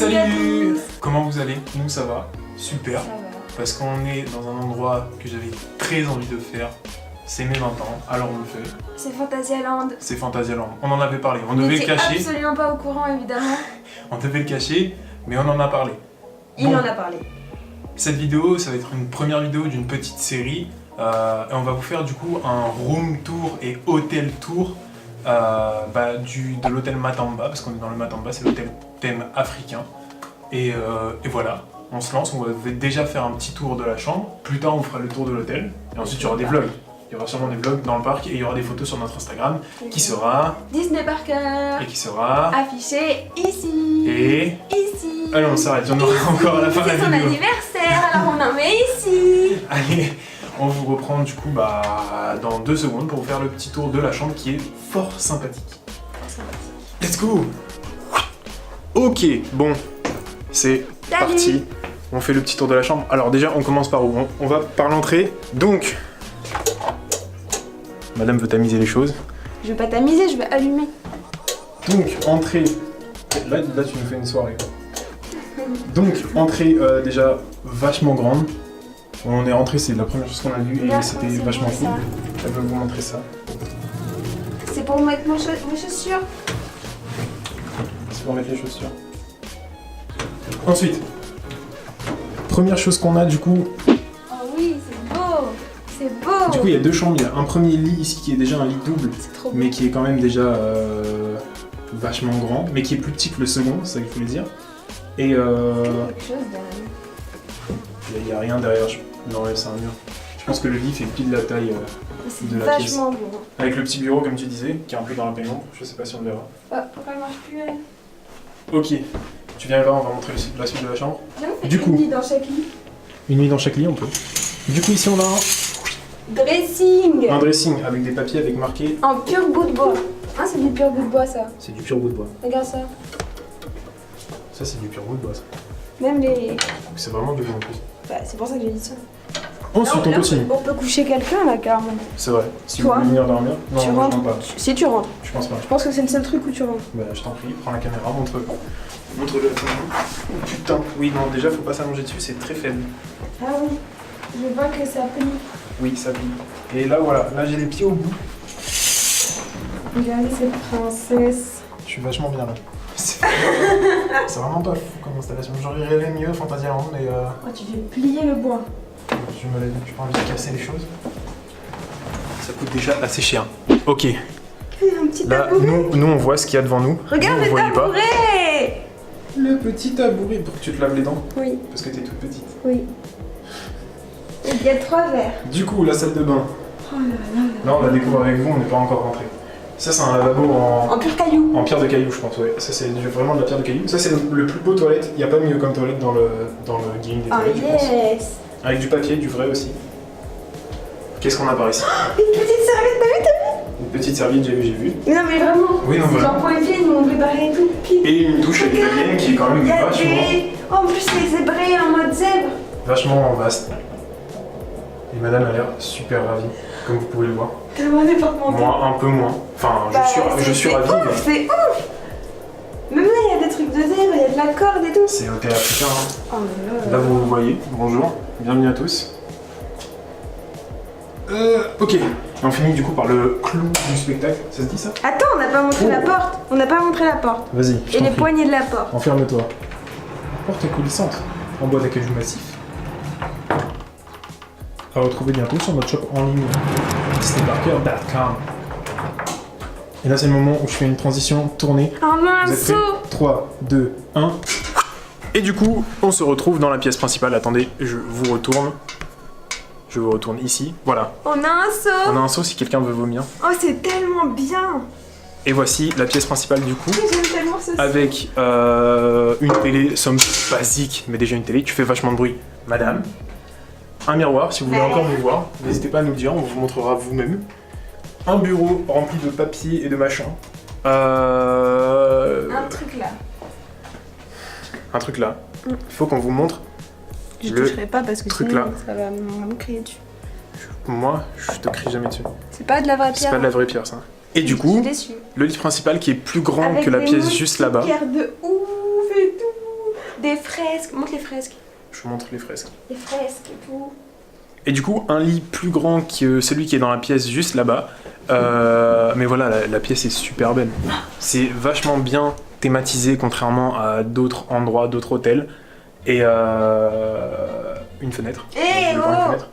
Salut à tous. Comment vous allez? Nous ça va, super, Ça va. parce qu'on est dans un endroit que j'avais très envie de faire, c'est mes 20 ans, alors on le fait, C'est Fantasyland. c'est Fantasyland. On en avait parlé, on On devait le n'était cacher, absolument pas au courant évidemment. on devait le cacher, mais on en a parlé. Il Bon. en a parlé. Cette vidéo, ça va être une première vidéo d'une petite série, et on va vous faire du coup un room tour et hôtel tour de l'hôtel Matamba, parce qu'on est dans le Matamba, c'est l'hôtel thème africain. Et voilà, on se lance, on va déjà faire un petit tour de la chambre, plus tard on fera le tour de l'hôtel, et ensuite il y aura des vlogs. Il y aura sûrement des vlogs dans le parc et il y aura des photos sur notre Instagram qui sera... Disney Parker. Et qui sera... Affiché ici. Et... Ici. Allez, on s'arrête, il y en aura encore à la fin de la C'est son vidéo. anniversaire, alors on en met ici. Allez, on vous reprend du coup dans 2 secondes pour vous faire le petit tour de la chambre qui est fort sympathique. Let's go. Ok, bon, c'est Salut. parti. On fait le petit tour de la chambre. Alors déjà, on commence par où? On va par l'entrée. Donc, madame veut tamiser les choses. Je vais pas t'amuser, je vais allumer. Donc, entrée. Là tu nous fais une soirée. Donc, entrée déjà vachement grande. On est rentré, c'est la première chose qu'on a vue et D'accord, c'était c'est vachement beau, cool. ça. Elle veut vous montrer ça. C'est pour mettre mes chaussures. C'est pour mettre les chaussures. Ensuite, première chose qu'on a du coup. Oh oui, c'est beau. C'est beau. Du coup, il y a 2 chambres. Il y a un premier lit ici qui est déjà un lit double, C'est trop beau. mais qui est quand même déjà vachement grand, mais qui est plus petit que le second, c'est ça qu'il faut dire. Et Quelque chose derrière. il n'y a rien derrière. Non, c'est un mur. Je pense que le lit fait pile la taille C'est de la pièce. vachement beau. Avec le petit bureau, comme tu disais, qui est un peu dans la pénombre. Je sais pas si on le verra. Pourquoi elle marche plus elle? Ok, tu viens là, on va montrer la suite de la chambre. Du coup. Une nuit dans chaque lit. Une nuit dans chaque lit, on peut. Du coup, ici on a Dressing. un dressing avec des papiers avec marqué. En pur bout de bois. Ah, c'est du pur bout de bois ça. C'est du pur bout de bois. Regarde ça. Ça, c'est du pur bout de bois. Ça. Même les. C'est vraiment de en plus. Bah, c'est pour ça que j'ai dit ça. Ensuite, on continue. On peut coucher quelqu'un là carrément. C'est vrai. Si Toi, vous voulez venir dormir. Non, tu moi, rentres. je rentre pas. Si tu rentres. Je pense pas. Je pense que c'est le seul truc où tu rentres. Bah, je t'en prie, prends la caméra, montre-le. Montre-le à tout le monde. Putain. Oui, non, déjà, faut pas s'allonger dessus, c'est très faible. Ah oui. Je vois que ça plie. Oui, ça plie. Et là, voilà. Là, j'ai les pieds au bout. Regardez cette princesse. Je suis vachement bien là. C'est vraiment pas fou comme installation. J'aurais rêvé mieux Fantasyland, mais Oh, tu fais plier le bois. je me l'ai dit, j'ai pas envie de casser les choses. Ça coûte déjà assez cher. Ok. Un petit Là, tabouret. nous on voit ce qu'il y a devant nous. Regarde vous, le vous voyez pas. tabouret. Le petit tabouret pour que tu te laves les dents. Oui, Parce que t'es toute petite. oui. Il y a 3 verres. Du coup, la salle de bain. Oh là là là. Là, on la découvre avec vous, on n'est pas encore rentré. Ça, c'est un lavabo En pur caillou. en pierre de caillou, je pense. Ouais. Ça, c'est vraiment de la pierre de caillou. Ça, c'est le plus beau toilette. Il n'y a pas mieux comme toilette dans le game des Oh toilettes, je pense. yes. Avec du papier, du vrai aussi. Qu'est-ce qu'on a par ici? Une petite serviette, t'as vu? Une petite serviette, j'ai vu. Mais non mais vraiment. Oui, non, C'est voilà. genre point de vie, ils m'ont préparé et tout. Puis, Et une douche avec italienne qui est quand même il y a vachement, des... Oh, en plus les zébrés en mode zèbre. vachement vaste. Et madame a l'air super ravie, comme vous pouvez le voir. Tellement départemental. Moi, un peu moins. Enfin, Bah, je suis ravi, mais C'est ouf. Même là, il y a des trucs de zèbre, il y a de la corde et tout. c'est hôtel africain. Hein. Oh là là. Là, vous voyez. Bonjour, bienvenue à tous. Ok. Et on finit du coup par le clou du spectacle. Ça se dit ça? Attends, on n'a pas montré la porte. On n'a pas montré la porte. Vas-y, je Et t'en les prie. poignées de la porte. Enferme-toi. La porte est coulissante, en bois d'acajou massif. À retrouver bientôt sur notre shop en ligne disneyparker.com. Et là, c'est le moment où je fais une transition tournée. Oh Vous êtes mince. prêts? 3, 2, 1. Et du coup, on se retrouve dans la pièce principale. Attendez, je vous retourne. Je vous retourne ici. Voilà. On a un seau. On a un seau si quelqu'un veut vomir. Oh, c'est tellement bien. Et voici la pièce principale du coup. J'aime tellement ce seau. Avec une télé, somme basique, mais déjà une télé. Tu fais vachement de bruit, madame. Un miroir, si vous voulez encore vous voir. N'hésitez pas à nous le dire, on vous montrera vous-même. Un bureau rempli de papier et de machin. Un truc là. Un truc là. Il faut qu'on vous montre. Je Le toucherai pas parce que truc sinon là. ça va me crier dessus. Moi, je te crie jamais dessus. C'est pas de la vraie C'est pierre. pas de la vraie pierre, ça. Et du Je coup, suis déçue. le lit principal qui est plus grand Avec que la des pièce juste là-bas. moustiquaires de ouf et tout. des fresques. Montre les fresques. Je vous montre les fresques. Les fresques et tout. Et du coup, un lit plus grand que celui qui est dans la pièce juste là-bas. Mais voilà, la pièce est super belle. C'est vachement bien thématisé, contrairement à d'autres endroits, d'autres hôtels. Et une fenêtre. Eh Je vais voir une oh fenêtre.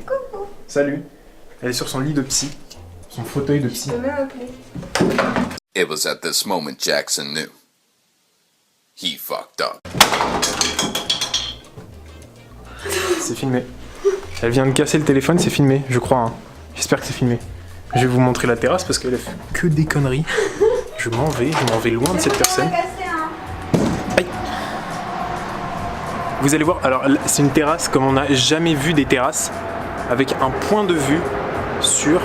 Coucou. Salut. Elle est sur son lit de psy. Son fauteuil de psy. Je peux même appeler. It was at this moment Jackson knew. He fucked up. C'est filmé. Elle vient de casser le téléphone, c'est filmé, je crois. Hein. J'espère que c'est filmé. Je vais vous montrer la terrasse parce qu'elle a fait que des conneries. Je m'en vais loin de cette personne. Aïe. Vous allez voir, alors c'est une terrasse comme on n'a jamais vu des terrasses, avec un point de vue sur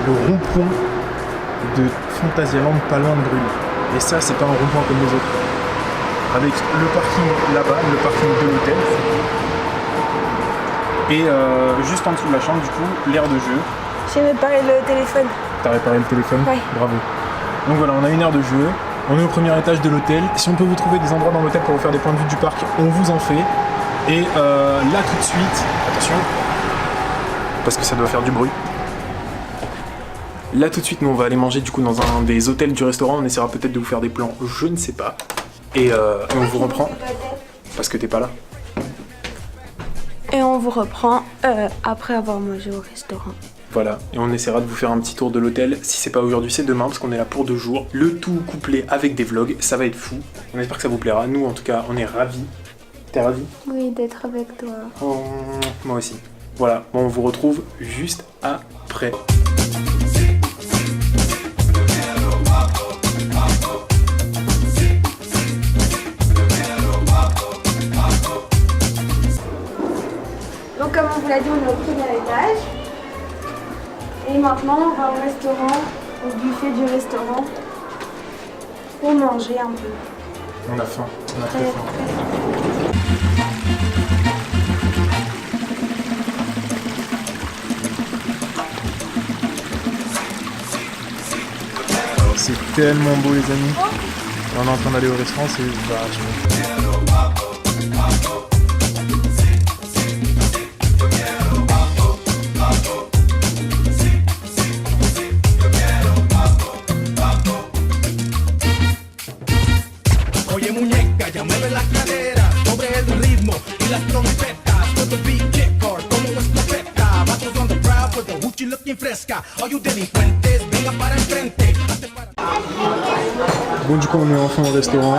le rond-point de Phantasialand, pas loin de Brûle. Et ça, c'est pas un rond-point comme les autres. Avec le parking là-bas, le parking de l'hôtel. Et juste en dessous de la chambre, du coup, l'aire de jeu. J'ai réparé le téléphone. T'as réparé le téléphone? Ouais. Bravo. Donc voilà, on a une aire de jeu. On est au premier étage de l'hôtel. Si on peut vous trouver des endroits dans l'hôtel pour vous faire des points de vue du parc, on vous en fait. Et là tout de suite, attention, parce que ça doit faire du bruit. Là tout de suite, nous on va aller manger du coup dans un des hôtels du restaurant. On essaiera peut-être de vous faire des plans, je ne sais pas. Et on vous reprend parce que t'es pas là. Et on vous reprend après avoir mangé au restaurant. Voilà, et on essaiera de vous faire un petit tour de l'hôtel. Si c'est pas aujourd'hui, c'est demain, parce qu'on est là pour 2 jours. Le tout couplé avec des vlogs, ça va être fou. On espère que ça vous plaira. Nous, en tout cas, on est ravis. T'es ravi? Oui, d'être avec toi. Oh, moi aussi. Voilà, bon, on vous retrouve juste après. Donc comme on vous l'a dit, on est au premier étage. Et maintenant, on va au restaurant, au buffet du restaurant, pour manger un peu. On a faim, on a très faim. C'est tellement beau les amis. On est en train d'aller au restaurant, c'est vachement. Oye muñeca, ya mueve la cadera sobre el ritmo y las trompetas. Todo beat kicker como escopeta. Vatos on the crowd with the hoochie looking fresca. All you delincuentes, venga para enfrente. Bon, du coup, on est enfin au restaurant.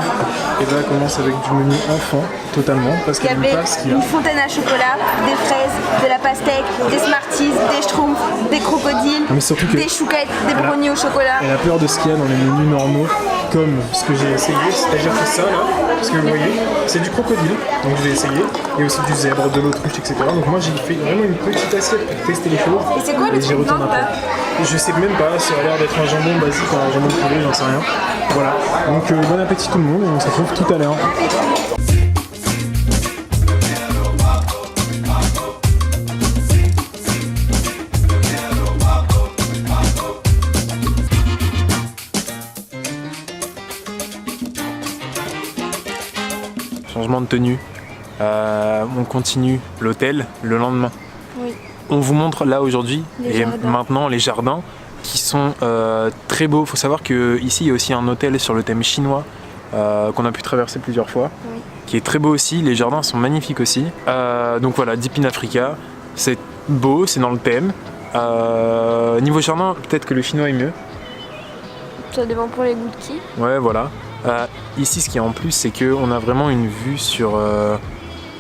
Et là, on commence avec du menu enfant, totalement. Parce Il y qu'il avait n'y a pas ce qu'il y a. une fontaine à chocolat, des fraises, de la pastèque, des Smarties, des Schtroumpfs, des crocodiles, mais surtout que des chouquettes, des brownies au chocolat. Elle a peur de ce qu'il y a dans les menus normaux, comme ce que j'ai essayé, c'est-à-dire que ça là, ce que vous voyez, c'est du crocodile, donc je vais essayer, et aussi du zèbre, de l'autruche, etc. Donc moi j'ai fait vraiment une petite assiette pour tester les choses. Et c'est quoi le j'y truc retourne blanc, après. Je sais même pas, ça a l'air d'être un jambon basique, un jambon de poulet, j'en sais rien. Voilà, donc bon appétit tout le monde, et on se retrouve tout à l'heure. Changement de tenue. On continue l'hôtel le lendemain. Oui. On vous montre là aujourd'hui Les et jardins. maintenant les jardins qui sont très beaux. Il faut savoir qu'ici il y a aussi un hôtel sur le thème chinois qu'on a pu traverser plusieurs fois, Oui. qui est très beau aussi. Les jardins sont magnifiques aussi. Donc voilà, Deep in Africa, c'est beau, c'est dans le thème. Niveau jardin, peut-être que le chinois est mieux. Ça dépend pour les goûts de qui. Ouais, voilà. Ici, ce qui est en plus, c'est qu'on a vraiment une vue sur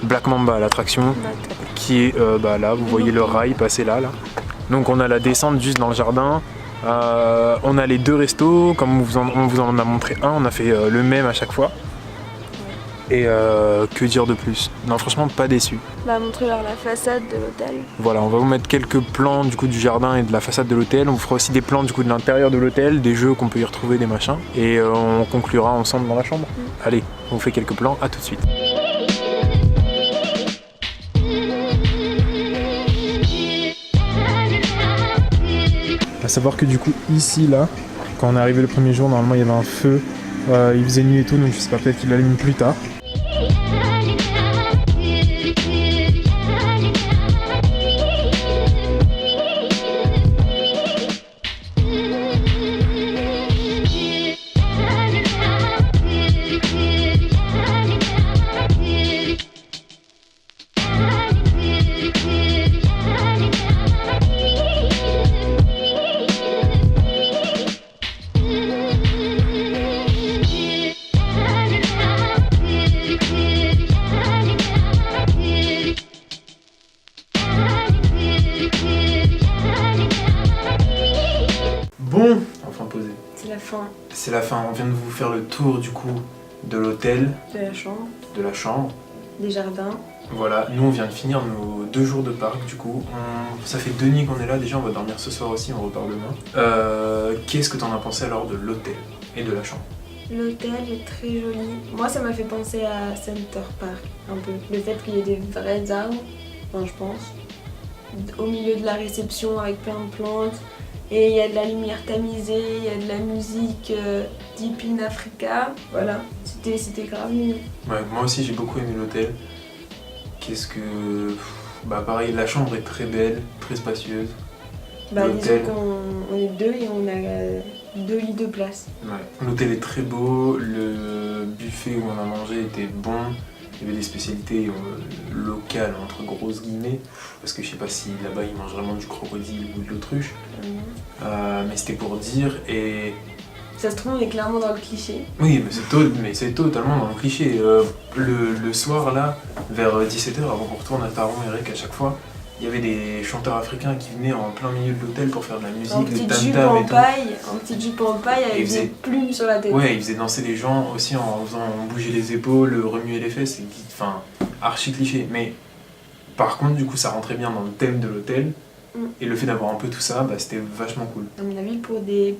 Black Mamba, l'attraction, qui est là. Vous voyez le rail passer là. Donc on a la descente juste dans le jardin. On a les 2 restos, comme on vous en a montré un, on a fait le même à chaque fois. Et que dire de plus? Non, franchement, pas déçu. Bah, montre-leur la façade de l'hôtel. Voilà, on va vous mettre quelques plans du coup du jardin et de la façade de l'hôtel. On vous fera aussi des plans du coup de l'intérieur de l'hôtel, des jeux qu'on peut y retrouver, des machins. Et on conclura ensemble dans la chambre. Allez, on vous fait quelques plans, à tout de suite. À savoir que du coup ici là, quand on est arrivé le premier jour, normalement il y avait un feu Il faisait nuit et tout, donc je sais pas, peut-être qu'il l'allume plus tard. Bon, enfin posé. C'est la fin C'est la fin, on vient de vous faire le tour du coup de l'hôtel, de la chambre, de la chambre. des jardins. Voilà, nous on vient de finir nos 2 jours de parc du coup. Ça fait 2 nuits qu'on est là, déjà on va dormir ce soir aussi, on repart demain. Qu'est-ce que t'en as pensé alors de l'hôtel et de la chambre? L'hôtel est très joli. Moi, ça m'a fait penser à Center Park, un peu. Le fait qu'il y ait des vrais arbres, enfin, je pense, au milieu de la réception avec plein de plantes. Et il y a de la lumière tamisée, il y a de la musique Deep in Africa. Voilà, c'était grave mignon. Ouais, moi aussi j'ai beaucoup aimé l'hôtel. Qu'est-ce que... Bah pareil, la chambre est très belle, très spacieuse. Bah, L'hôtel. disons qu'on est 2 et on a 2 lits de place. Ouais. L'hôtel est très beau, le buffet où on a mangé était bon. Il y avait des spécialités locales, entre grosses guillemets, parce que je sais pas si là-bas ils mangent vraiment du crocodile ou de l'autruche, mais c'était pour dire. Et Ça se trouve, on est clairement dans le cliché. oui, mais c'est totalement dans le cliché. Le soir là, vers 17h, avant qu'on retourne à Taron et Rec à chaque fois, il y avait des chanteurs africains qui venaient en plein milieu de l'hôtel pour faire de la musique, En des petite jupe tam-tams en et tout. paille, Et avec il faisait- des plumes sur la tête. Ouais, ils faisaient danser les gens aussi en faisant bouger les épaules, remuer les fesses, enfin, archi cliché. Mais par contre, du coup, ça rentrait bien dans le thème de l'hôtel. Et le fait d'avoir un peu tout ça, bah, c'était vachement cool. À mon avis, pour des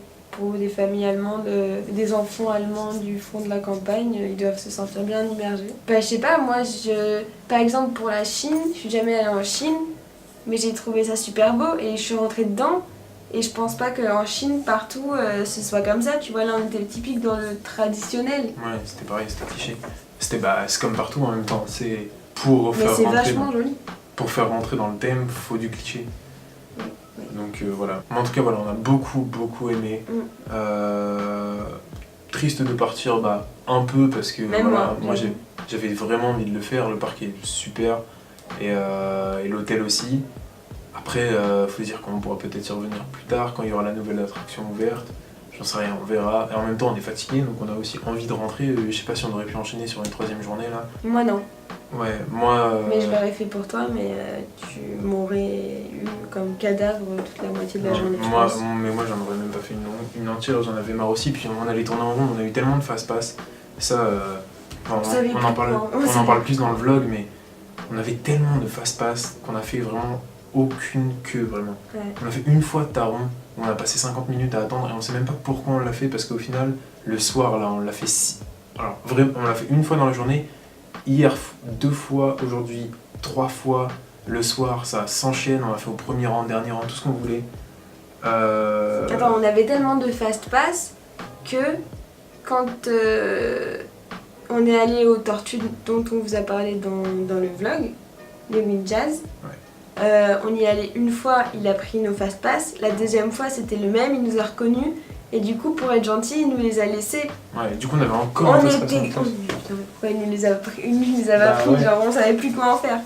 familles allemandes, des enfants allemands du fond de la campagne, ils doivent se sentir bien immergés. Bah, je sais pas, moi, par exemple, pour la Chine, je suis jamais allée en Chine, mais j'ai trouvé ça super beau et je suis rentrée dedans. Et je pense pas qu'en Chine, partout, ce soit comme ça. Tu vois, là, on était typique dans le traditionnel. Ouais, c'était pareil, c'était cliché. C'est comme partout en même temps. C'est pour Mais faire c'est rentrer vachement joli. pour faire rentrer dans le thème, faut du cliché. Donc voilà. Mais en tout cas, voilà, on a beaucoup aimé. Triste de partir, bah, un peu parce que Même voilà, moi. j'avais vraiment envie de le faire. Le parc est super et l'hôtel aussi. Après, faut dire qu'on pourra peut-être y revenir plus tard quand il y aura la nouvelle attraction ouverte. J'en sais rien, on verra. Et en même temps, on est fatigué, donc on a aussi envie de rentrer. Je sais pas si on aurait pu enchaîner sur une 3e journée là. Moi, non. Ouais, moi. Mais je l'aurais fait pour toi, mais tu m'aurais eu comme cadavre toute la moitié de la Non, journée. je moi, pense. mais moi j'en aurais même pas fait une entière, j'en avais marre aussi. Puis on allait tourner en rond, on a eu tellement de fast-pass. Ça, enfin, Vous savez on plus en parle, quoi. on en parle plus dans le vlog, mais on avait tellement de fast-pass qu'on a fait vraiment aucune queue, vraiment. Ouais. On a fait une fois de Taron, où on a passé 50 minutes à attendre et on sait même pas pourquoi on l'a fait, parce qu'au final, le soir là, on l'a fait alors vraiment, on l'a fait une fois dans la journée, hier 2 fois, aujourd'hui 3 fois, le soir ça s'enchaîne, on l'a fait au premier rang, dernier rang, tout ce qu'on voulait. Attends, on avait tellement de fast-pass que quand on est allé aux tortues dont on vous a parlé dans le vlog, les Wind Jazz, on y est allé une fois, il a pris nos fast-pass, la deuxième fois c'était le même, il nous a reconnus et du coup pour être gentil il nous les a laissés. Ouais, du coup on avait encore un On fast-pass en était... plus. Pourquoi il nous les a pris, il nous les avait Bah pris, ouais. genre on savait plus quoi en faire.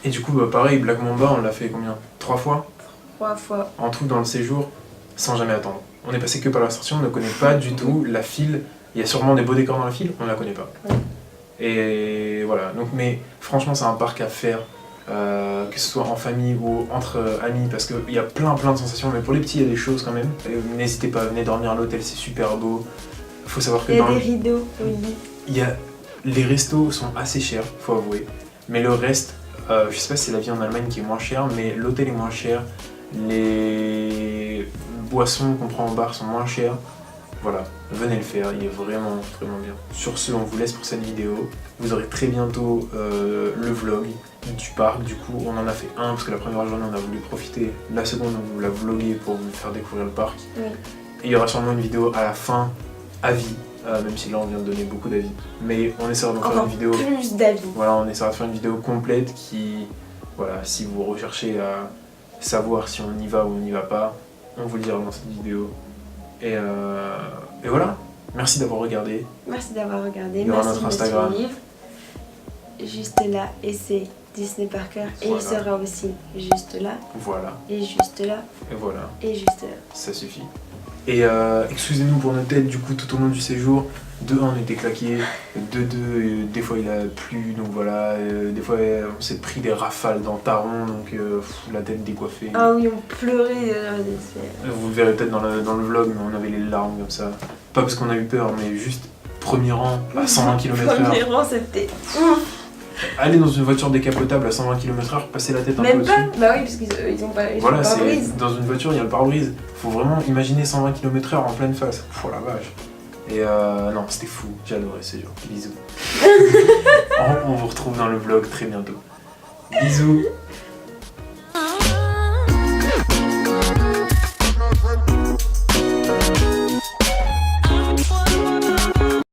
Et du coup, bah, pareil, Black Mamba, on l'a fait combien 3 fois 3 fois. en tout dans le séjour, sans jamais attendre. On est passé que par la sortie, on ne connaît pas du tout la file. Il y a sûrement des beaux décors dans la file, on ne la connaît pas. Ouais. Et voilà, donc, mais franchement, c'est un parc à faire, que ce soit en famille ou entre amis, parce qu'il y a plein de sensations, mais pour les petits, il y a des choses quand même. N'hésitez pas, venez dormir à l'hôtel, c'est super beau. Il faut savoir que Il y a dans des le... rideaux au lit. Les restos sont assez chers, faut avouer. Mais le reste, je sais pas si c'est la vie en Allemagne qui est moins chère, mais l'hôtel est moins cher. Les boissons qu'on prend en bar sont moins chères. Voilà, venez le faire, il est vraiment bien. Sur ce, on vous laisse pour cette vidéo. Vous aurez très bientôt le vlog du parc. Du coup, on en a fait un parce que la première journée on a voulu profiter. La seconde, on vous l'a vlogué pour vous faire découvrir le parc. Oui. Et il y aura sûrement une vidéo à la fin, à vie, même si là on vient de donner beaucoup d'avis. Mais on essaiera d'en faire Encore une vidéo. plus d'avis. Voilà, on essaiera de faire une vidéo complète qui, voilà, si vous recherchez à savoir si on y va ou on n'y va pas, on vous le dira dans cette vidéo. Et voilà, merci d'avoir regardé. Merci d'avoir regardé. Il y aura Merci notre de me Instagram. suivre. Juste là, et c'est Disney Parker. Et il Voilà. sera aussi juste là, Voilà, et juste là, et voilà, et juste là. ça suffit. Et excusez-nous pour nos têtes du coup tout au long du séjour. De 1 on était claqués, de 2 des fois il a plu, donc voilà, des fois on s'est pris des rafales dans Taron, donc la tête décoiffée. Ah oui, on pleurait. Vous le verrez peut-être dans le vlog, mais on avait les larmes comme ça. Pas parce qu'on a eu peur, mais juste premier rang à 120 km/h. Premier rang, c'était. Aller dans une voiture décapotable à 120 km/h, passer la tête un peu Même au-dessus. pas. Bah oui, parce qu'ils ont pas. Ils Voilà, ont pas c'est brise. dans une voiture, il y a le pare-brise. Faut vraiment imaginer 120 km/h en pleine face. Oh la vache. Et non, c'était fou. J'ai adoré ce jour. Bisous. On vous retrouve dans le vlog très bientôt. Bisous.